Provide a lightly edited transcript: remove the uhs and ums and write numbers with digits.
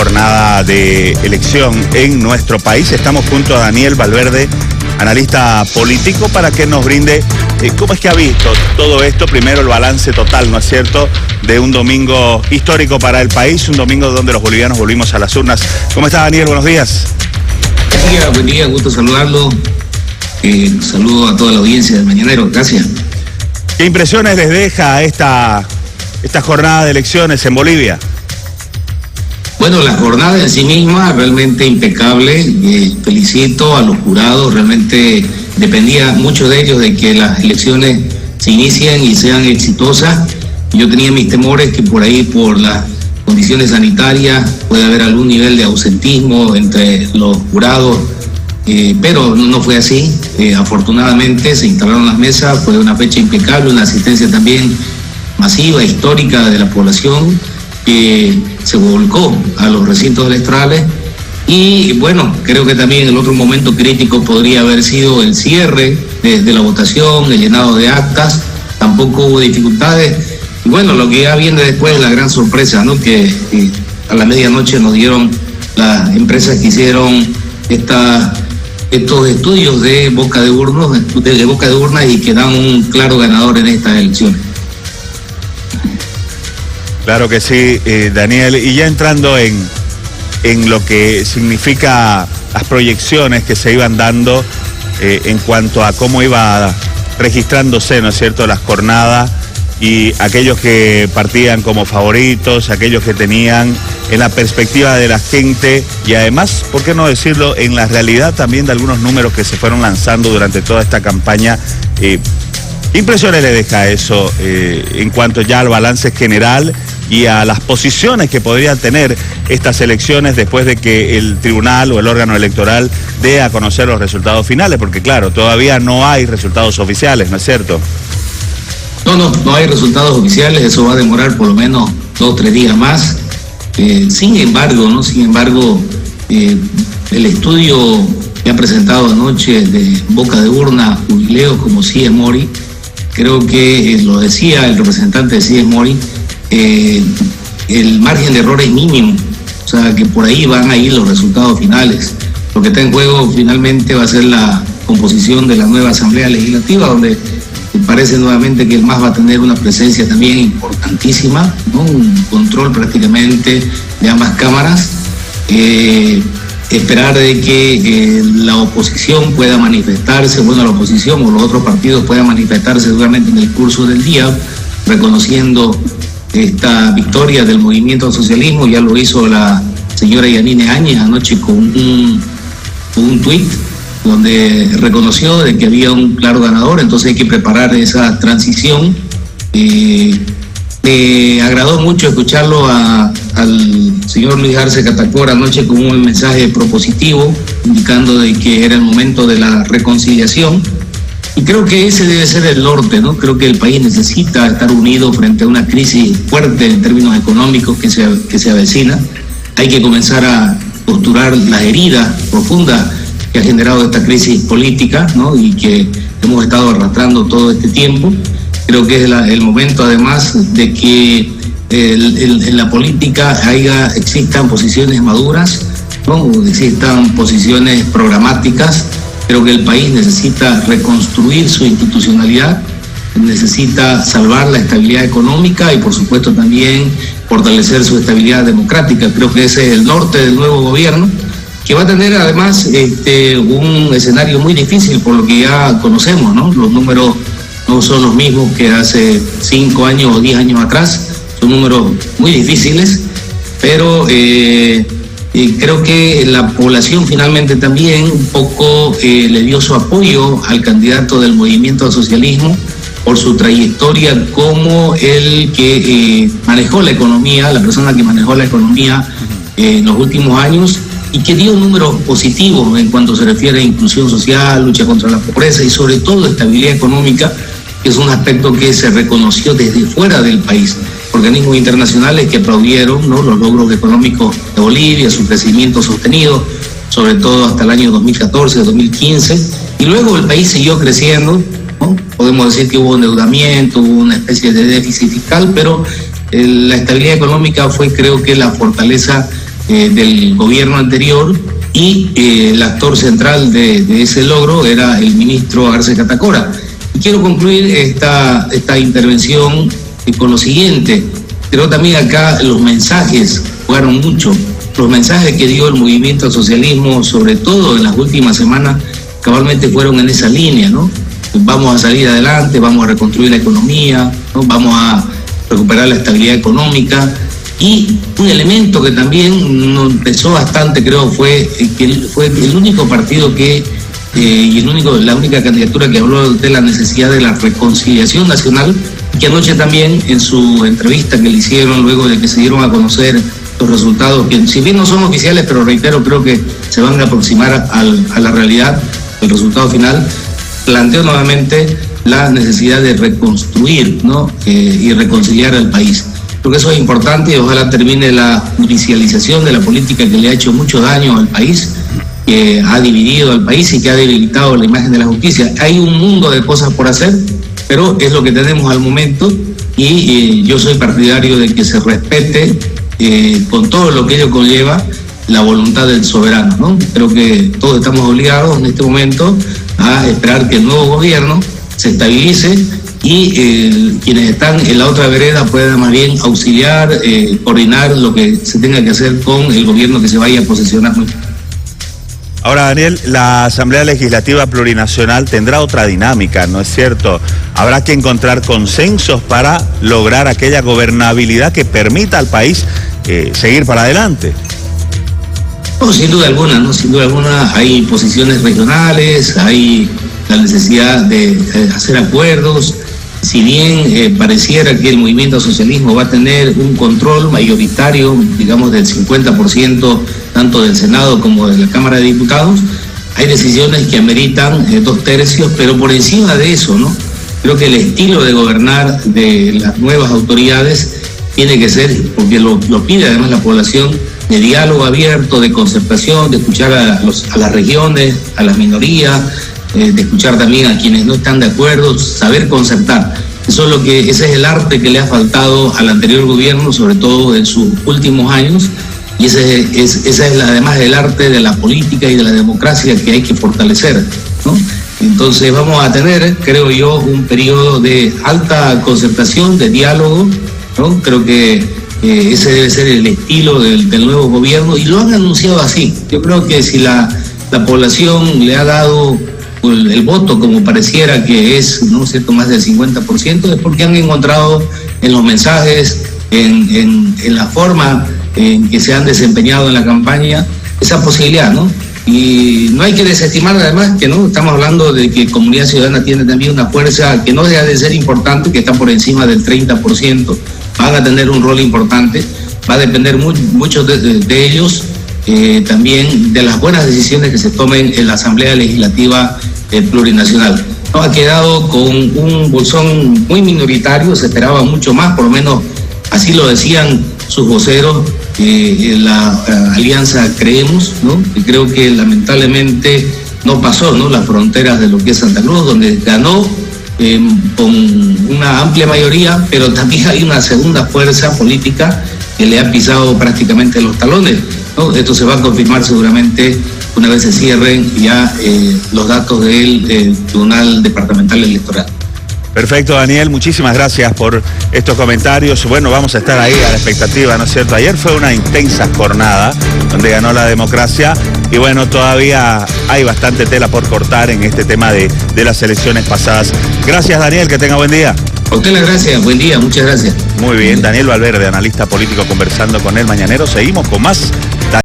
jornada de elección en nuestro país. Estamos junto a Daniel Valverde, analista político, para que nos brinde cómo es que ha visto todo esto. Primero, el balance total, ¿no es cierto?, de un domingo histórico para el país, un domingo donde los bolivianos volvimos a las urnas. ¿Cómo está, Daniel? Buenos días. Buen día, gusto saludarlo. Saludo a toda la audiencia del Mañanero, gracias. ¿Qué impresiones les deja esta jornada de elecciones en Bolivia? Bueno, la jornada en sí misma realmente impecable. Felicito a los jurados, realmente dependía mucho de ellos de que las elecciones se inicien y sean exitosas. Yo tenía mis temores que por ahí, por las condiciones sanitarias, puede haber algún nivel de ausentismo entre los jurados, pero no fue así. Afortunadamente se instalaron las mesas, fue una fecha impecable, una asistencia también masiva, histórica de la población, que se volcó a los recintos electorales. Y bueno, creo que también el otro momento crítico podría haber sido el cierre de la votación, el llenado de actas. Tampoco hubo dificultades. Y bueno, lo que ya viene después es la gran sorpresa, ¿no?, que a la medianoche nos dieron las empresas que hicieron estos estudios de boca de urnas y que dan un claro ganador en estas elecciones. Claro que sí, Daniel. Y ya entrando en lo que significa las proyecciones que se iban dando en cuanto a cómo iba registrándose, ¿no es cierto?, las jornadas, y aquellos que partían como favoritos, aquellos que tenían en la perspectiva de la gente, y además, ¿por qué no decirlo?, en la realidad también de algunos números que se fueron lanzando durante toda esta campaña. ¿Qué impresiones le deja eso en cuanto ya al balance general y a las posiciones que podrían tener estas elecciones después de que el tribunal o el órgano electoral dé a conocer los resultados finales? Porque claro, todavía no hay resultados oficiales, ¿no es cierto? No hay resultados oficiales, eso va a demorar por lo menos 2 o 3 días más. Sin embargo, el estudio que ha presentado anoche de boca de urna jubileos como CIE Mori, creo que lo decía el representante de CIE Mori, el margen de error es mínimo, o sea que por ahí van a ir los resultados finales. Lo que está en juego finalmente va a ser la composición de la nueva Asamblea Legislativa, donde parece nuevamente que el MAS va a tener una presencia también importantísima, ¿no?, un control prácticamente de ambas cámaras. Esperar de que la oposición pueda manifestarse, la oposición o los otros partidos puedan manifestarse seguramente en el curso del día, reconociendo esta victoria del movimiento al socialismo. Ya lo hizo la señora Yanine Áñez anoche con un tuit donde reconoció de que había un claro ganador. Entonces hay que preparar esa transición. Me agradó mucho escucharlo al señor Luis Arce Catacora anoche con un mensaje propositivo, indicando de que era el momento de la reconciliación. Y creo que ese debe ser el norte, ¿no? Creo que el país necesita estar unido frente a una crisis fuerte en términos económicos que se avecina. Hay que comenzar a costurar las heridas profundas que ha generado esta crisis política, ¿no?, y que hemos estado arrastrando todo este tiempo. Creo que es el momento, además, de que en la política existan posiciones maduras, ¿no?, existan posiciones programáticas. Creo que el país necesita reconstruir su institucionalidad, necesita salvar la estabilidad económica y, por supuesto, también fortalecer su estabilidad democrática. Creo que ese es el norte del nuevo gobierno, que va a tener además un escenario muy difícil por lo que ya conocemos, ¿no? Los números no son los mismos que hace 5 años o 10 años atrás, son números muy difíciles, pero creo que la población finalmente también un poco le dio su apoyo al candidato del movimiento al socialismo por su trayectoria como el que manejó la economía, la persona que manejó la economía en los últimos años, y que dio números positivos en cuanto se refiere a inclusión social, lucha contra la pobreza y sobre todo estabilidad económica, que es un aspecto que se reconoció desde fuera del país. Organismos internacionales que aplaudieron, ¿no?, los logros económicos de Bolivia, su crecimiento sostenido, sobre todo hasta el año 2014, 2015, y luego el país siguió creciendo, ¿no? Podemos decir que hubo endeudamiento, hubo una especie de déficit fiscal, pero la estabilidad económica fue, creo que, la fortaleza del gobierno anterior, y el actor central de ese logro era el ministro Arce Catacora. Y quiero concluir esta intervención con lo siguiente. Creo también acá los mensajes jugaron mucho. Los mensajes que dio el movimiento al socialismo, sobre todo en las últimas semanas, cabalmente fueron en esa línea, ¿no? Vamos a salir adelante, vamos a reconstruir la economía, ¿no? Vamos a recuperar la estabilidad económica. Y un elemento que también nos pesó bastante, creo, fue el único partido la única candidatura que habló de la necesidad de la reconciliación nacional, que anoche también en su entrevista que le hicieron luego de que se dieron a conocer los resultados, que si bien no son oficiales, pero reitero, creo que se van a aproximar a la realidad, el resultado final, planteó nuevamente la necesidad de reconstruir, ¿no? Y reconciliar al país. Creo que eso es importante y ojalá termine la judicialización de la política que le ha hecho mucho daño al país, que ha dividido al país y que ha debilitado la imagen de la justicia. Hay un mundo de cosas por hacer, pero es lo que tenemos al momento, y yo soy partidario de que se respete con todo lo que ello conlleva la voluntad del soberano, ¿no? Creo que todos estamos obligados en este momento a esperar que el nuevo gobierno se estabilice y quienes están en la otra vereda puedan más bien auxiliar, coordinar lo que se tenga que hacer con el gobierno que se vaya a posesionar. Ahora, Daniel, la Asamblea Legislativa Plurinacional tendrá otra dinámica, ¿no es cierto? Habrá que encontrar consensos para lograr aquella gobernabilidad que permita al país seguir para adelante. No, sin duda alguna, ¿no? Sin duda alguna hay posiciones regionales, hay la necesidad de hacer acuerdos. Si bien pareciera que el movimiento al socialismo va a tener un control mayoritario, digamos del 50%, tanto del Senado como de la Cámara de Diputados, hay decisiones que ameritan 2/3, pero por encima de eso, ¿no? Creo que el estilo de gobernar de las nuevas autoridades tiene que ser, porque lo pide además la población, de diálogo abierto, de concertación, de escuchar a las regiones, a las minorías, de escuchar también a quienes no están de acuerdo, saber concertar. Ese es el arte que le ha faltado al anterior gobierno, sobre todo en sus últimos años, y ese es además el arte de la política y de la democracia que hay que fortalecer, ¿no? Entonces vamos a tener, creo yo, un periodo de alta concertación, de diálogo, ¿no? Creo que ese debe ser el estilo del nuevo gobierno, y lo han anunciado así. Yo creo que si la población le ha dado el voto, como pareciera que es, ¿no es cierto?, más del 50%, es porque han encontrado en los mensajes, en la forma en que se han desempeñado en la campaña, esa posibilidad, ¿no? Y no hay que desestimar además que no estamos hablando de que Comunidad Ciudadana tiene también una fuerza que no deja de ser importante, que está por encima del 30%, van a tener un rol importante, va a depender mucho de ellos, también de las buenas decisiones que se tomen en la Asamblea Legislativa Plurinacional. No, ha quedado con un bolsón muy minoritario, se esperaba mucho más, por lo menos así lo decían sus voceros, la alianza Creemos, ¿no? Y creo que lamentablemente no pasó, ¿no?, las fronteras de lo que es Santa Cruz, donde ganó con una amplia mayoría, pero también hay una segunda fuerza política que le ha pisado prácticamente los talones, ¿no? Esto se va a confirmar seguramente una vez se cierren ya los datos del Tribunal Departamental Electoral. Perfecto, Daniel, muchísimas gracias por estos comentarios. Bueno, vamos a estar ahí a la expectativa, ¿no es cierto? Ayer fue una intensa jornada donde ganó la democracia y bueno, todavía hay bastante tela por cortar en este tema de las elecciones pasadas. Gracias, Daniel, que tenga buen día. A usted las gracias, buen día, muchas gracias. Muy bien, Daniel Valverde, analista político, conversando con El Mañanero. Seguimos con más